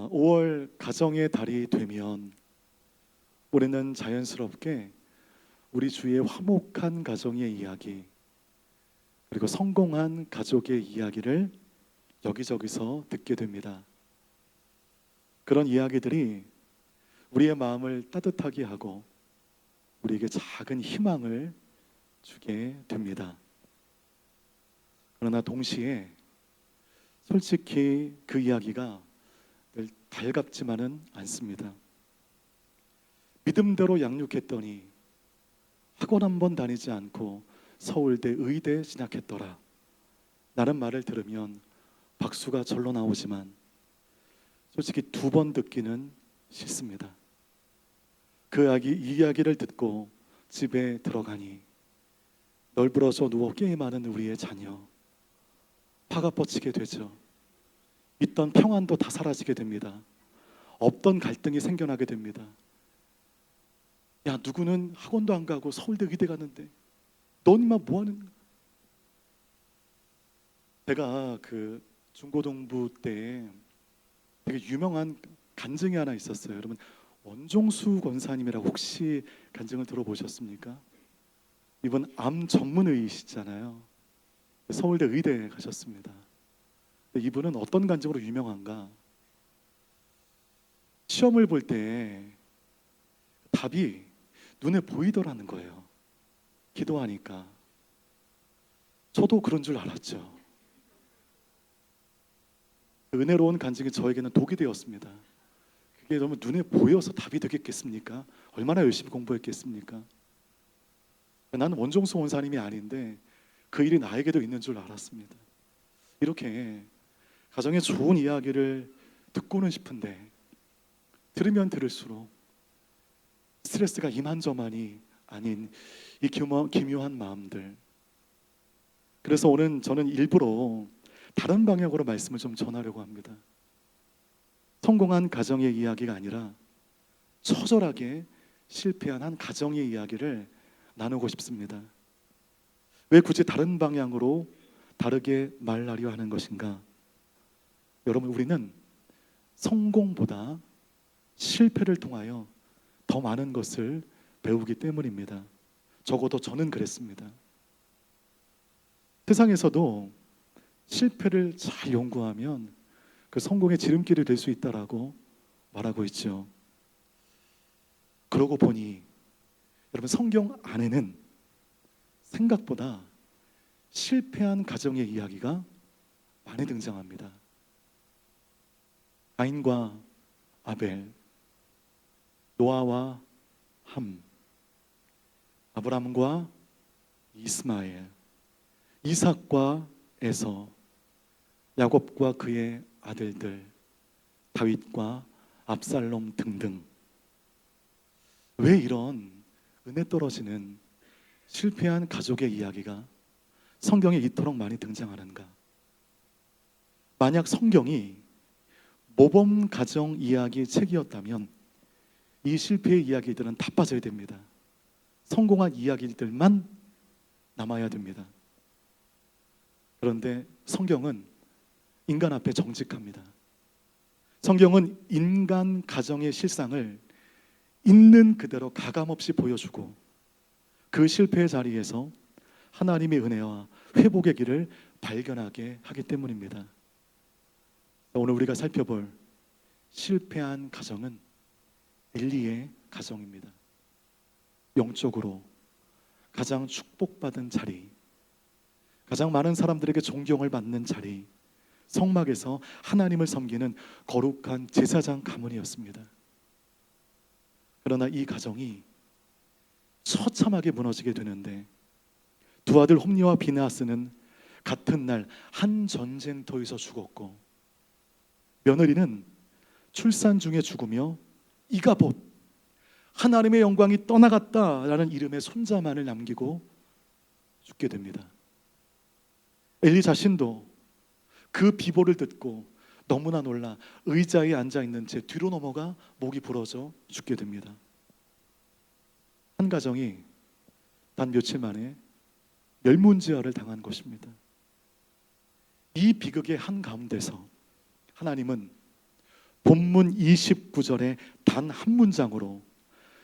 5월 가정의 달이 되면 우리는 자연스럽게 우리 주위의 화목한 가정의 이야기, 그리고 성공한 가족의 이야기를 여기저기서 듣게 됩니다. 그런 이야기들이 우리의 마음을 따뜻하게 하고 우리에게 작은 희망을 주게 됩니다. 그러나 동시에 솔직히 그 이야기가 늘 달갑지만은 않습니다. 믿음대로 양육했더니 학원 한 번 다니지 않고 서울대 의대 진학했더라 라는 말을 들으면 박수가 절로 나오지만 솔직히 2번 듣기는 싫습니다. 그 이야기를 듣고 집에 들어가니 널브러져 누워 게임하는 우리의 자녀, 화가 뻗치게 되죠. 있던 평안도 다 사라지게 됩니다. 없던 갈등이 생겨나게 됩니다. 야, 누구는 학원도 안 가고 서울대 의대 갔는데 넌 인마 뭐 하는? 제가 그 중고등부 때 되게 유명한 간증이 하나 있었어요. 여러분, 원종수 권사님이라고 혹시 간증을 들어보셨습니까? 이분 암 전문의이시잖아요. 서울대 의대에 가셨습니다. 이분은 어떤 간증으로 유명한가? 시험을 볼 때 답이 눈에 보이더라는 거예요. 기도하니까. 저도 그런 줄 알았죠. 은혜로운 간증이 저에게는 독이 되었습니다. 그게 너무 눈에 보여서 답이 되겠겠습니까? 얼마나 열심히 공부했겠습니까? 나는 원종수 원사님이 아닌데 그 일이 나에게도 있는 줄 알았습니다. 이렇게 가정의 좋은 이야기를 듣고는 싶은데 들으면 들을수록 스트레스가 이만저만이 아닌 이 기묘한 마음들. 그래서 오늘 저는 일부러 다른 방향으로 말씀을 좀 전하려고 합니다. 성공한 가정의 이야기가 아니라 처절하게 실패한 한 가정의 이야기를 나누고 싶습니다. 왜 굳이 다른 방향으로 다르게 말하려 하는 것인가? 여러분, 우리는 성공보다 실패를 통하여 더 많은 것을 배우기 때문입니다. 적어도 저는 그랬습니다. 세상에서도 실패를 잘 연구하면 그 성공의 지름길이 될 수 있다라고 말하고 있죠. 그러고 보니 여러분, 성경 안에는 생각보다 실패한 가정의 이야기가 많이 등장합니다. 가인과 아벨, 노아와 함, 아브람과 이스마엘, 이삭과 에서, 야곱과 그의 아들들, 다윗과 압살롬 등등. 왜 이런 은혜 떨어지는 실패한 가족의 이야기가 성경에 이토록 많이 등장하는가? 만약 성경이 모범 가정 이야기 책이었다면 이 실패의 이야기들은 다 빠져야 됩니다. 성공한 이야기들만 남아야 됩니다. 그런데 성경은 인간 앞에 정직합니다. 성경은 인간 가정의 실상을 있는 그대로 가감없이 보여주고 그 실패의 자리에서 하나님의 은혜와 회복의 길을 발견하게 하기 때문입니다. 오늘 우리가 살펴볼 실패한 가정은 엘리의 가정입니다. 영적으로 가장 축복받은 자리, 가장 많은 사람들에게 존경을 받는 자리, 성막에서 하나님을 섬기는 거룩한 제사장 가문이었습니다. 그러나 이 가정이 처참하게 무너지게 되는데 두 아들 홈니와 비느하스는 같은 날 한 전쟁터에서 죽었고 며느리는 출산 중에 죽으며 이가봇, 하나님의 영광이 떠나갔다라는 이름의 손자만을 남기고 죽게 됩니다. 엘리 자신도 그 비보를 듣고 너무나 놀라 의자에 앉아있는 채 뒤로 넘어가 목이 부러져 죽게 됩니다. 한 가정이 단 며칠 만에 멸문지화를 당한 것입니다. 이 비극의 한가운데서 하나님은 본문 29절의 단 한 문장으로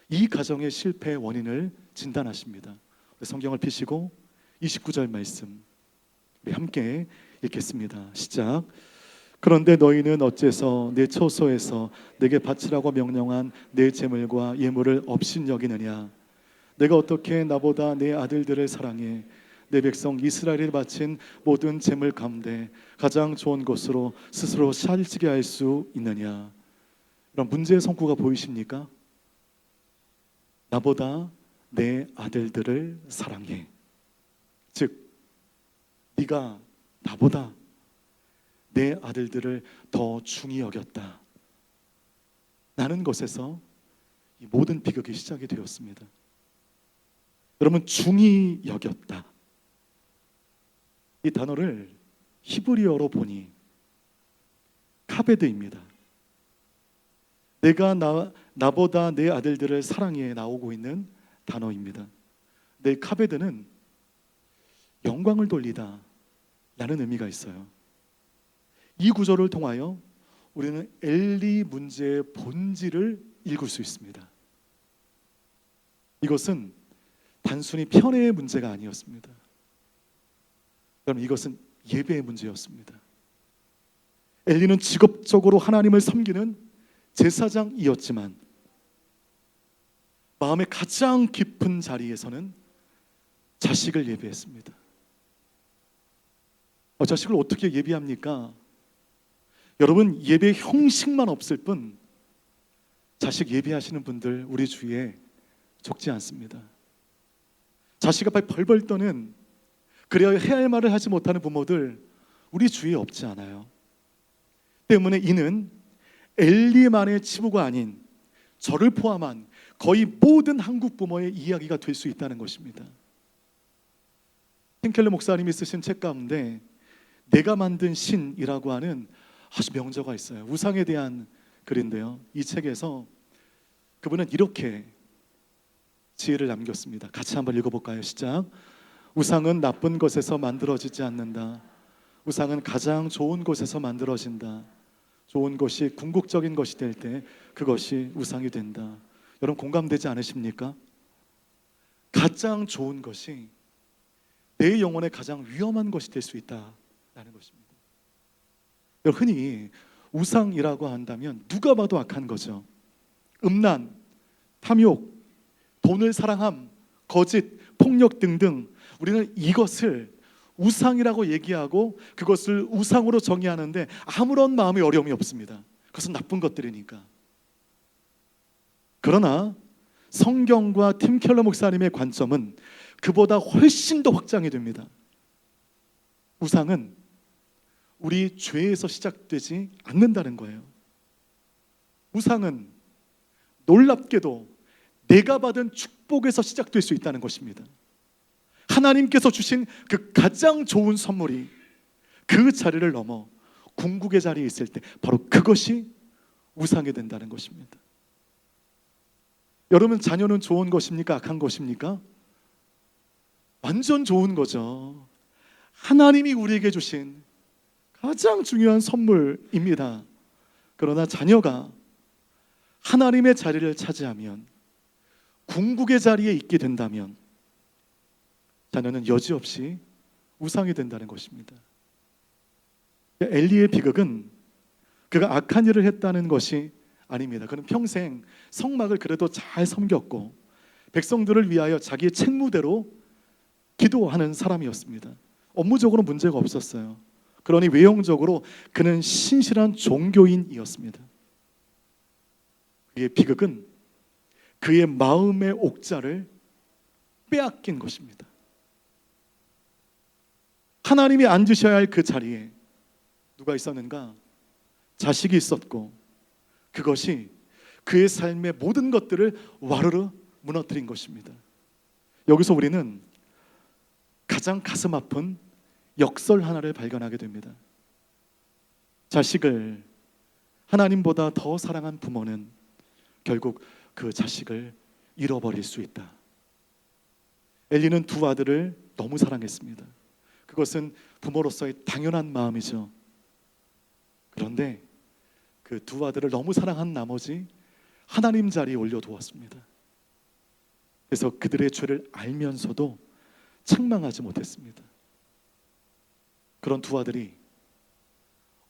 이 가정의 실패의 원인을 진단하십니다. 성경을 펴시고 29절 말씀 우리 함께 읽겠습니다. 시작. 그런데 너희는 어째서 내 처소에서 내게 바치라고 명령한 내 제물과 예물을 업신여기느냐? 내가 어떻게 나보다 내 아들들을 사랑해 내 백성 이스라엘이 바친 모든 제물 가운데 가장 좋은 것으로 스스로 살찌게 할 수 있느냐? 이런 문제의 성구가 보이십니까? 나보다 내 아들들을 사랑해. 즉 네가 나보다 내 아들들을 더 중히 여겼다. 라는 것에서 이 모든 비극이 시작이 되었습니다. 여러분, 중히 여겼다. 이 단어를 히브리어로 보니 카베드입니다. 내가 나보다 내 아들들을 사랑해 나오고 있는 단어입니다. 내 카베드는 영광을 돌리다 라는 의미가 있어요. 이 구절을 통하여 우리는 엘리 문제의 본질을 읽을 수 있습니다. 이것은 단순히 편애의 문제가 아니었습니다. 여러분, 이것은 예배의 문제였습니다. 엘리는 직업적으로 하나님을 섬기는 제사장이었지만 마음의 가장 깊은 자리에서는 자식을 예배했습니다. 자식을 어떻게 예배합니까? 여러분, 예배 형식만 없을 뿐 자식 예배하시는 분들 우리 주위에 적지 않습니다. 자식 앞에 벌벌 떠는, 그래야 해야 할 말을 하지 못하는 부모들 우리 주위에 없지 않아요. 때문에 이는 엘리만의 치부가 아닌 저를 포함한 거의 모든 한국 부모의 이야기가 될 수 있다는 것입니다. 틴켈러 목사님이 쓰신 책 가운데 내가 만든 신이라고 하는 아주 명저가 있어요. 우상에 대한 글인데요, 이 책에서 그분은 이렇게 지혜를 남겼습니다. 같이 한번 읽어볼까요? 시작. 우상은 나쁜 것에서 만들어지지 않는다. 우상은 가장 좋은 곳에서 만들어진다. 좋은 것이 궁극적인 것이 될 때 그것이 우상이 된다. 여러분, 공감되지 않으십니까? 가장 좋은 것이 내 영혼에 가장 위험한 것이 될 수 있다라는 것입니다. 흔히 우상이라고 한다면 누가 봐도 악한 거죠. 음란, 탐욕, 돈을 사랑함, 거짓, 폭력 등등, 우리는 이것을 우상이라고 얘기하고 그것을 우상으로 정의하는데 아무런 마음의 어려움이 없습니다. 그것은 나쁜 것들이니까. 그러나 성경과 팀 켈러 목사님의 관점은 그보다 훨씬 더 확장이 됩니다. 우상은 우리 죄에서 시작되지 않는다는 거예요. 우상은 놀랍게도 내가 받은 축복에서 시작될 수 있다는 것입니다. 하나님께서 주신 그 가장 좋은 선물이 그 자리를 넘어 궁극의 자리에 있을 때 바로 그것이 우상이 된다는 것입니다. 여러분, 자녀는 좋은 것입니까? 악한 것입니까? 완전 좋은 거죠. 하나님이 우리에게 주신 가장 중요한 선물입니다. 그러나 자녀가 하나님의 자리를 차지하면, 궁극의 자리에 있게 된다면 자녀는 여지없이 우상이 된다는 것입니다. 엘리의 비극은 그가 악한 일을 했다는 것이 아닙니다. 그는 평생 성막을 그래도 잘 섬겼고 백성들을 위하여 자기의 책무대로 기도하는 사람이었습니다. 업무적으로 문제가 없었어요. 그러니 외형적으로 그는 신실한 종교인이었습니다. 그의 비극은 그의 마음의 옥자를 빼앗긴 것입니다. 하나님이 앉으셔야 할 그 자리에 누가 있었는가? 자식이 있었고 그것이 그의 삶의 모든 것들을 와르르 무너뜨린 것입니다. 여기서 우리는 가장 가슴 아픈 역설 하나를 발견하게 됩니다. 자식을 하나님보다 더 사랑한 부모는 결국 그 자식을 잃어버릴 수 있다. 엘리는 두 아들을 너무 사랑했습니다. 그것은 부모로서의 당연한 마음이죠. 그런데 그 두 아들을 너무 사랑한 나머지 하나님 자리에 올려두었습니다. 그래서 그들의 죄를 알면서도 책망하지 못했습니다. 그런 두 아들이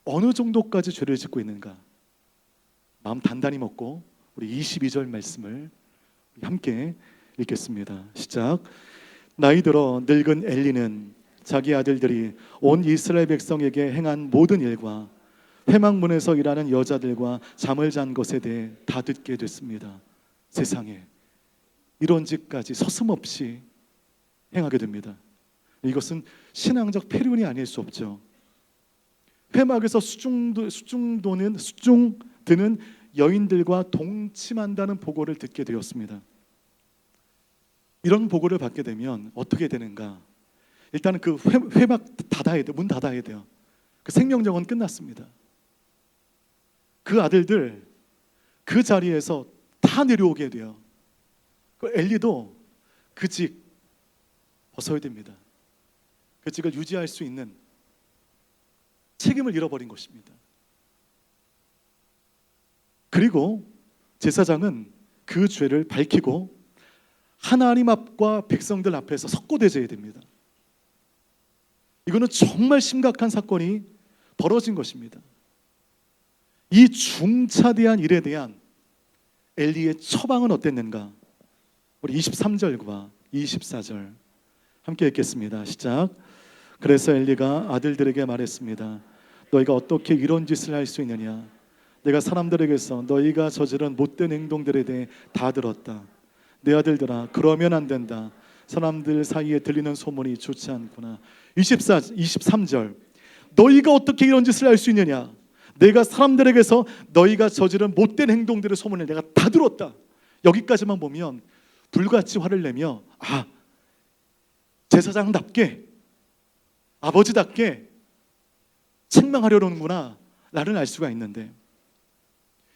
어느 정도까지 죄를 짓고 있는가? 마음 단단히 먹고 우리 22절 말씀을 함께 읽겠습니다. 시작. 나이 들어 늙은 엘리는 자기 아들들이 온 이스라엘 백성에게 행한 모든 일과 회막문에서 일하는 여자들과 잠을 잔 것에 대해 다 듣게 됐습니다. 세상에 이런 짓까지 서슴없이 행하게 됩니다. 이것은 신앙적 폐륜이 아닐 수 없죠. 회막에서 수중드는 여인들과 동침한다는 보고를 듣게 되었습니다. 이런 보고를 받게 되면 어떻게 되는가? 일단은 그 회막 닫아야 돼, 문 닫아야 돼요. 그 생명정은 끝났습니다. 그 아들들 그 자리에서 다 내려오게 돼요. 그 엘리도 그 직 벗어야 됩니다. 그 직을 유지할 수 있는 책임을 잃어버린 것입니다. 그리고 제사장은 그 죄를 밝히고 하나님 앞과 백성들 앞에서 석고대죄해야 됩니다. 이거는 정말 심각한 사건이 벌어진 것입니다. 이 중차대한 일에 대한 엘리의 처방은 어땠는가? 우리 23절과 24절 함께 읽겠습니다. 시작. 그래서 엘리가 아들들에게 말했습니다. 너희가 어떻게 이런 짓을 할 수 있느냐? 내가 사람들에게서 너희가 저지른 못된 행동들에 대해 다 들었다. 내 아들들아, 그러면 안 된다. 사람들 사이에 들리는 소문이 좋지 않구나. 23절. 너희가 어떻게 이런 짓을 할 수 있느냐? 내가 사람들에게서 너희가 저지른 못된 행동들의 소문을 내가 다 들었다. 여기까지만 보면 불같이 화를 내며 제사장답게 아버지답게 책망하려는구나 나를 알 수가 있는데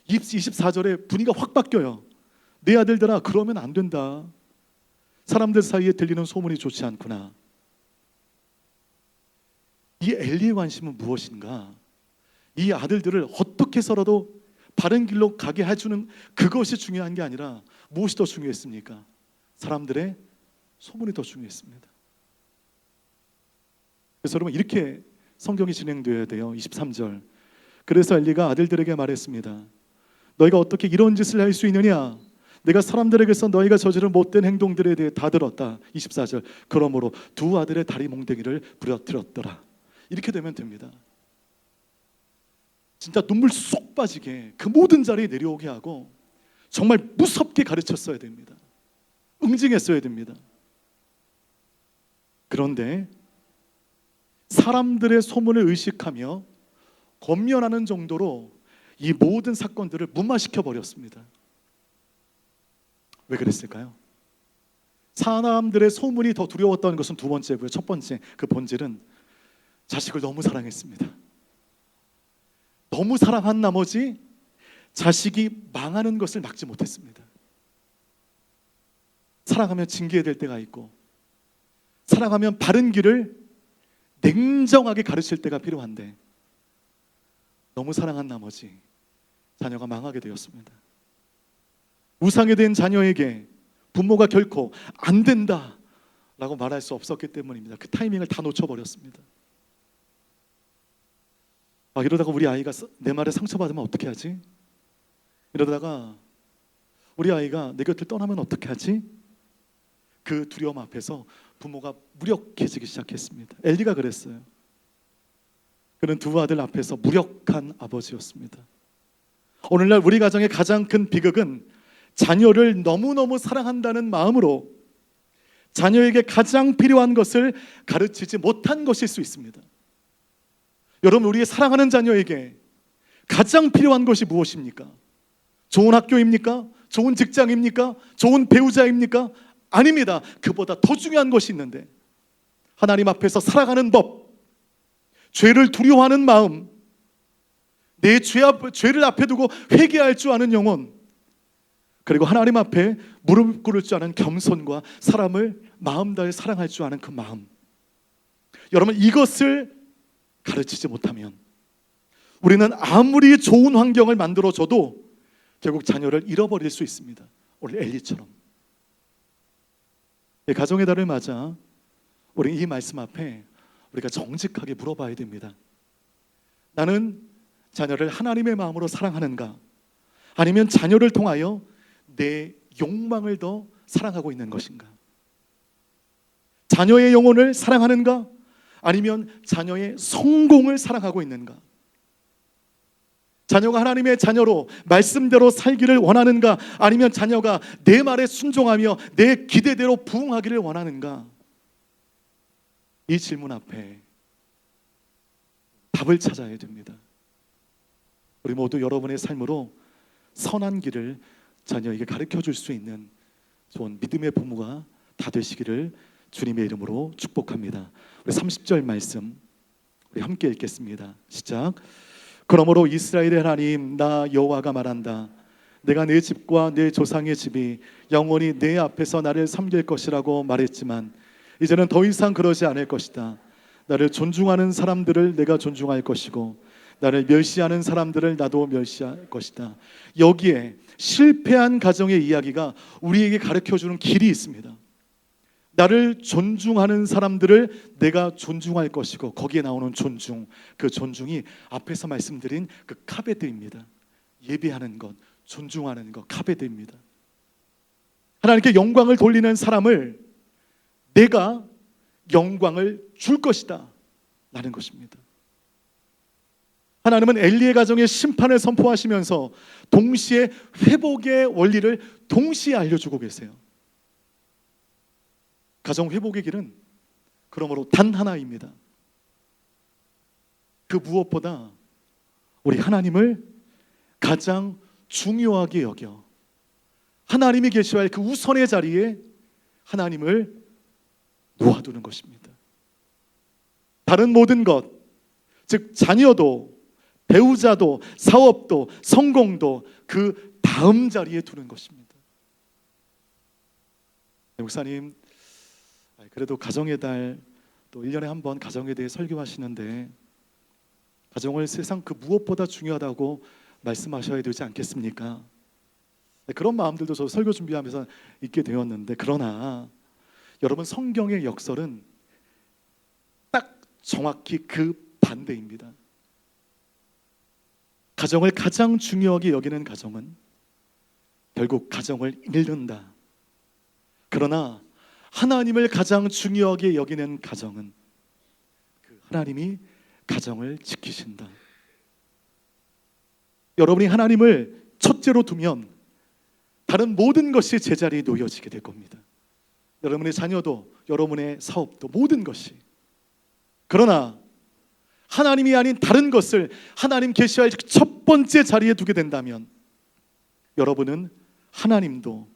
24절에 분위기가 확 바뀌어요. 내 아들들아, 그러면 안 된다. 사람들 사이에 들리는 소문이 좋지 않구나. 이 엘리의 관심은 무엇인가? 이 아들들을 어떻게 해서라도 바른 길로 가게 해주는 그것이 중요한 게 아니라 무엇이 더 중요했습니까? 사람들의 소문이 더 중요했습니다. 그래서 여러분 이렇게 성경이 진행되어야 돼요. 23절. 그래서 엘리가 아들들에게 말했습니다. 너희가 어떻게 이런 짓을 할 수 있느냐? 내가 사람들에게서 너희가 저지른 못된 행동들에 대해 다 들었다. 24절. 그러므로 두 아들의 다리 몽둥이를 부러뜨렸더라. 이렇게 되면 됩니다. 진짜 눈물 쏙 빠지게 그 모든 자리에 내려오게 하고 정말 무섭게 가르쳤어야 됩니다. 응징했어야 됩니다. 그런데 사람들의 소문을 의식하며 권면하는 정도로 이 모든 사건들을 무마시켜 버렸습니다. 왜 그랬을까요? 사람들의 소문이 더 두려웠던 것은 두 번째고요. 첫 번째, 그 본질은 자식을 너무 사랑했습니다. 너무 사랑한 나머지 자식이 망하는 것을 막지 못했습니다. 사랑하면 징계해야 될 때가 있고 사랑하면 바른 길을 냉정하게 가르칠 때가 필요한데 너무 사랑한 나머지 자녀가 망하게 되었습니다. 우상이 된 자녀에게 부모가 결코 안 된다 라고 말할 수 없었기 때문입니다. 그 타이밍을 다 놓쳐버렸습니다. 이러다가 우리 아이가 내 말에 상처받으면 어떻게 하지? 이러다가 우리 아이가 내 곁을 떠나면 어떻게 하지? 그 두려움 앞에서 부모가 무력해지기 시작했습니다. 엘리가 그랬어요. 그는 두 아들 앞에서 무력한 아버지였습니다. 오늘날 우리 가정의 가장 큰 비극은 자녀를 너무너무 사랑한다는 마음으로 자녀에게 가장 필요한 것을 가르치지 못한 것일 수 있습니다. 여러분, 우리의 사랑하는 자녀에게 가장 필요한 것이 무엇입니까? 좋은 학교입니까? 좋은 직장입니까? 좋은 배우자입니까? 아닙니다. 그보다 더 중요한 것이 있는데 하나님 앞에서 살아가는 법, 죄를 두려워하는 마음, 내 죄를 앞에 두고 회개할 줄 아는 영혼, 그리고 하나님 앞에 무릎 꿇을 줄 아는 겸손과 사람을 마음 다해 사랑할 줄 아는 그 마음. 여러분, 이것을 가르치지 못하면 우리는 아무리 좋은 환경을 만들어줘도 결국 자녀를 잃어버릴 수 있습니다. 오늘 엘리처럼. 가정의 달을 맞아 우리 이 말씀 앞에 우리가 정직하게 물어봐야 됩니다. 나는 자녀를 하나님의 마음으로 사랑하는가? 아니면 자녀를 통하여 내 욕망을 더 사랑하고 있는 것인가? 자녀의 영혼을 사랑하는가? 아니면 자녀의 성공을 사랑하고 있는가? 자녀가 하나님의 자녀로 말씀대로 살기를 원하는가? 아니면 자녀가 내 말에 순종하며 내 기대대로 부응하기를 원하는가? 이 질문 앞에 답을 찾아야 됩니다. 우리 모두 여러분의 삶으로 선한 길을 자녀에게 가르쳐 줄 수 있는 좋은 믿음의 부모가 다 되시기를 주님의 이름으로 축복합니다. 우리 30절 말씀 우리 함께 읽겠습니다. 시작. 그러므로 이스라엘의 하나님 나 여호와가 말한다. 내가 내 집과 내 조상의 집이 영원히 내 앞에서 나를 섬길 것이라고 말했지만 이제는 더 이상 그러지 않을 것이다. 나를 존중하는 사람들을 내가 존중할 것이고 나를 멸시하는 사람들을 나도 멸시할 것이다. 여기에 실패한 가정의 이야기가 우리에게 가르쳐주는 길이 있습니다. 나를 존중하는 사람들을 내가 존중할 것이고 거기에 나오는 존중, 그 존중이 앞에서 말씀드린 그 카베드입니다. 예배하는 것, 존중하는 것, 카베드입니다. 하나님께 영광을 돌리는 사람을 내가 영광을 줄 것이다 라는 것입니다. 하나님은 엘리의 가정에 심판을 선포하시면서 동시에 회복의 원리를 동시에 알려주고 계세요. 가정 회복의 길은 그러므로 단 하나입니다. 그 무엇보다 우리 하나님을 가장 중요하게 여겨 하나님이 계셔야 할 그 우선의 자리에 하나님을 놓아두는 것입니다. 다른 모든 것, 즉 자녀도 배우자도 사업도 성공도 그 다음 자리에 두는 것입니다. 목사님, 그래도 가정의 달 또 1년에 한 번 가정에 대해 설교하시는데 가정을 세상 그 무엇보다 중요하다고 말씀하셔야 되지 않겠습니까? 그런 마음들도 저 설교 준비하면서 있게 되었는데, 그러나 여러분, 성경의 역설은 딱 정확히 그 반대입니다. 가정을 가장 중요하게 여기는 가정은 결국 가정을 잃는다. 그러나 하나님을 가장 중요하게 여기는 가정은 그 하나님이 가정을 지키신다. 여러분이 하나님을 첫째로 두면 다른 모든 것이 제자리에 놓여지게 될 겁니다. 여러분의 자녀도, 여러분의 사업도, 모든 것이. 그러나 하나님이 아닌 다른 것을 하나님 계셔야 할 첫 번째 자리에 두게 된다면 여러분은 하나님도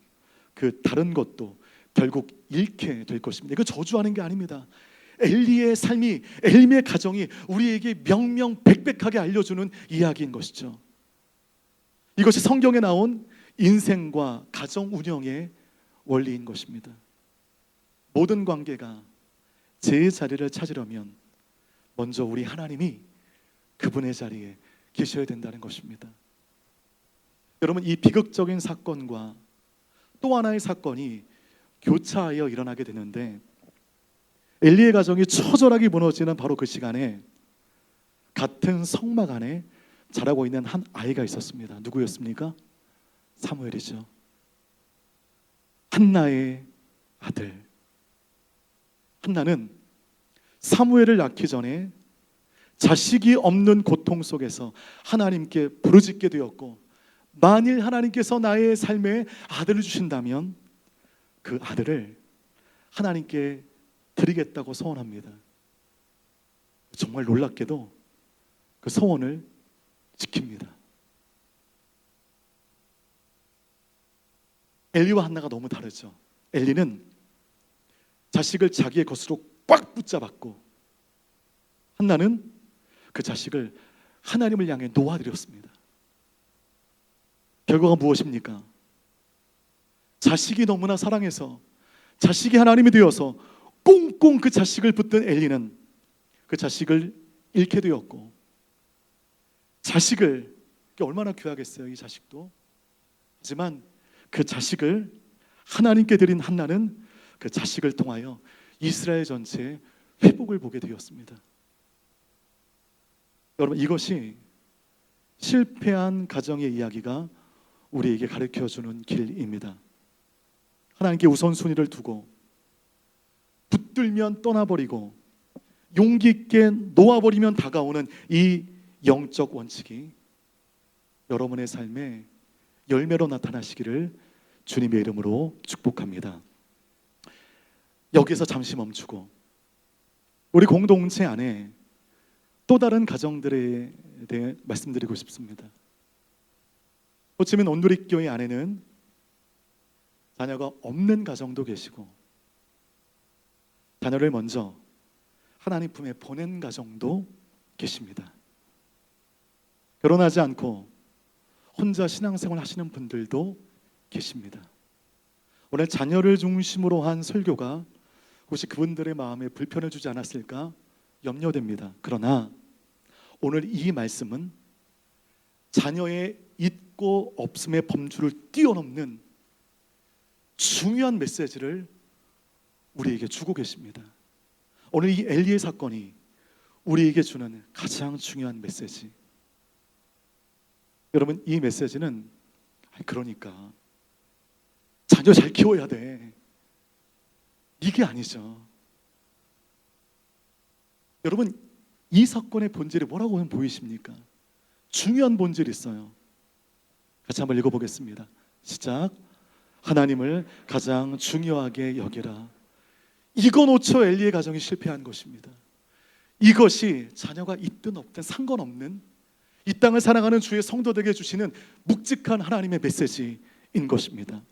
그 다른 것도 결국 잃게 될 것입니다. 이거 저주하는 게 아닙니다. 엘리의 삶이, 엘리의 가정이 우리에게 명명백백하게 알려주는 이야기인 것이죠. 이것이 성경에 나온 인생과 가정 운영의 원리인 것입니다. 모든 관계가 제 자리를 찾으려면 먼저 우리 하나님이 그분의 자리에 계셔야 된다는 것입니다. 여러분, 이 비극적인 사건과 또 하나의 사건이 교차하여 일어나게 되는데, 엘리의 가정이 처절하게 무너지는 바로 그 시간에 같은 성막 안에 자라고 있는 한 아이가 있었습니다. 누구였습니까? 사무엘이죠. 한나의 아들. 한나는 사무엘을 낳기 전에 자식이 없는 고통 속에서 하나님께 부르짖게 되었고, 만일 하나님께서 나의 삶에 아들을 주신다면 그 아들을 하나님께 드리겠다고 서원합니다. 정말 놀랍게도 그 서원을 지킵니다. 엘리와 한나가 너무 다르죠. 엘리는 자식을 자기의 것으로 꽉 붙잡았고, 한나는 그 자식을 하나님을 향해 놓아드렸습니다. 결과가 무엇입니까? 자식이 너무나 사랑해서 자식이 하나님이 되어서 꽁꽁 그 자식을 붙든 엘리는 그 자식을 잃게 되었고, 자식을, 얼마나 귀하겠어요, 이 자식도. 하지만 그 자식을 하나님께 드린 한나는 그 자식을 통하여 이스라엘 전체의 회복을 보게 되었습니다. 여러분, 이것이 실패한 가정의 이야기가 우리에게 가르쳐주는 길입니다. 하나님께 우선순위를 두고 붙들면 떠나버리고 용기 있게 놓아버리면 다가오는 이 영적 원칙이 여러분의 삶에 열매로 나타나시기를 주님의 이름으로 축복합니다. 여기서 잠시 멈추고 우리 공동체 안에 또 다른 가정들에 대해 말씀드리고 싶습니다. 호치민 온누리교회 안에는 자녀가 없는 가정도 계시고 자녀를 먼저 하나님 품에 보낸 가정도 계십니다. 결혼하지 않고 혼자 신앙생활 하시는 분들도 계십니다. 오늘 자녀를 중심으로 한 설교가 혹시 그분들의 마음에 불편을 주지 않았을까 염려됩니다. 그러나 오늘 이 말씀은 자녀의 있고 없음의 범주를 뛰어넘는 중요한 메시지를 우리에게 주고 계십니다. 오늘 이 엘리의 사건이 우리에게 주는 가장 중요한 메시지. 여러분, 이 메시지는 그러니까 자녀 잘 키워야 돼, 이게 아니죠. 여러분, 이 사건의 본질이 뭐라고 보이십니까? 중요한 본질이 있어요. 같이 한번 읽어보겠습니다. 시작. 하나님을 가장 중요하게 여기라. 이거 놓쳐 엘리의 가정이 실패한 것입니다. 이것이 자녀가 있든 없든 상관없는 이 땅을 살아가는 주의 성도들에게 주시는 묵직한 하나님의 메시지인 것입니다.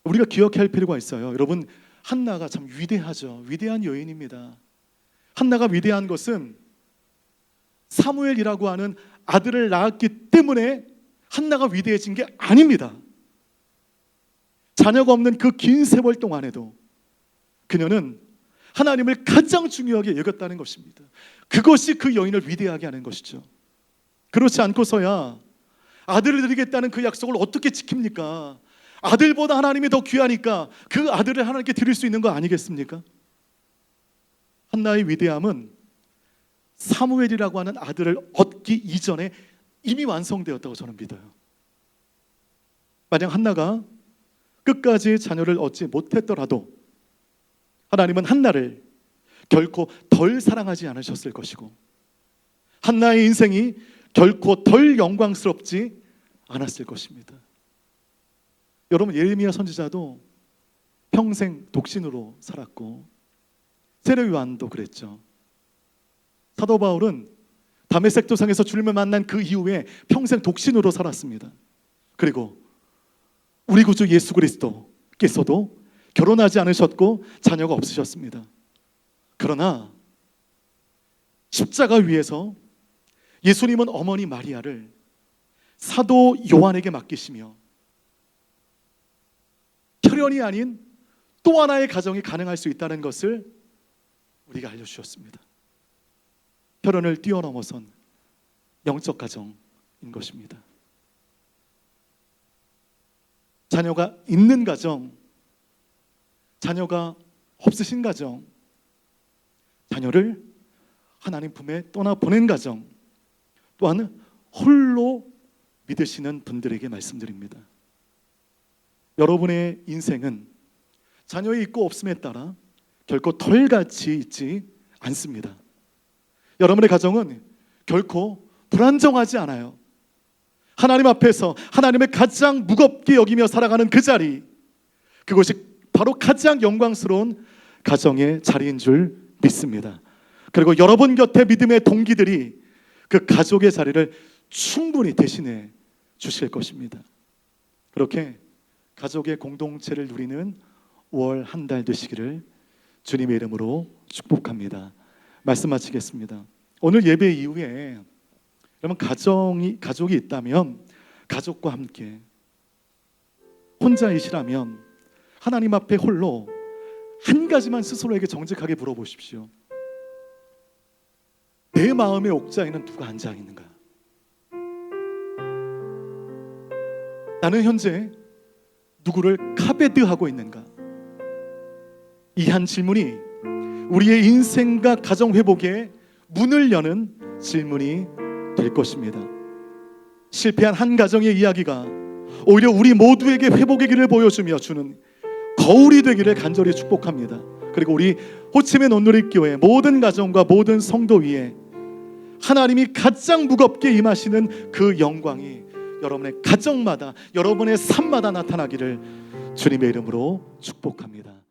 우리가 기억할 필요가 있어요. 여러분, 한나가 참 위대하죠. 위대한 여인입니다. 한나가 위대한 것은 사무엘이라고 하는 아들을 낳았기 때문에 한나가 위대해진 게 아닙니다. 자녀가 없는 그 긴 세월 동안에도 그녀는 하나님을 가장 중요하게 여겼다는 것입니다. 그것이 그 여인을 위대하게 하는 것이죠. 그렇지 않고서야 아들을 드리겠다는 그 약속을 어떻게 지킵니까? 아들보다 하나님이 더 귀하니까 그 아들을 하나님께 드릴 수 있는 거 아니겠습니까? 한나의 위대함은 사무엘이라고 하는 아들을 얻기 이전에 이미 완성되었다고 저는 믿어요. 만약 한나가 끝까지 자녀를 얻지 못했더라도 하나님은 한나를 결코 덜 사랑하지 않으셨을 것이고 한나의 인생이 결코 덜 영광스럽지 않았을 것입니다. 여러분, 예레미야 선지자도 평생 독신으로 살았고 세례 요한도 그랬죠. 사도 바울은 다메섹 도상에서 주님을 만난 그 이후에 평생 독신으로 살았습니다. 그리고 우리 구주 예수 그리스도께서도 결혼하지 않으셨고 자녀가 없으셨습니다. 그러나 십자가 위에서 예수님은 어머니 마리아를 사도 요한에게 맡기시며 혈연이 아닌 또 하나의 가정이 가능할 수 있다는 것을 우리가 알려주셨습니다. 혈연을 뛰어넘어선 영적 가정인 것입니다. 자녀가 있는 가정, 자녀가 없으신 가정, 자녀를 하나님 품에 떠나보낸 가정, 또한 홀로 믿으시는 분들에게 말씀드립니다. 여러분의 인생은 자녀의 있고 없음에 따라 결코 덜 가치 있지 않습니다. 여러분의 가정은 결코 불안정하지 않아요. 하나님 앞에서 하나님을 가장 무겁게 여기며 살아가는 그 자리, 그것이 바로 가장 영광스러운 가정의 자리인 줄 믿습니다. 그리고 여러분 곁에 믿음의 동기들이 그 가족의 자리를 충분히 대신해 주실 것입니다. 그렇게 가족의 공동체를 누리는 5월 한 달 되시기를 주님의 이름으로 축복합니다. 말씀 마치겠습니다. 오늘 예배 이후에 여러분, 가족이 있다면 가족과 함께, 혼자이시라면 하나님 앞에 홀로 한 가지만 스스로에게 정직하게 물어보십시오. 내 마음의 옥자에는 누가 앉아 있는가? 나는 현재 누구를 카베드하고 있는가? 이 한 질문이 우리의 인생과 가정 회복의 문을 여는 질문이 될 것입니다. 실패한 한 가정의 이야기가 오히려 우리 모두에게 회복의 길을 보여주며 주는 거울이 되기를 간절히 축복합니다. 그리고 우리 호치민 온누리교회 모든 가정과 모든 성도 위에 하나님이 가장 무겁게 임하시는 그 영광이 여러분의 가정마다, 여러분의 삶마다 나타나기를 주님의 이름으로 축복합니다.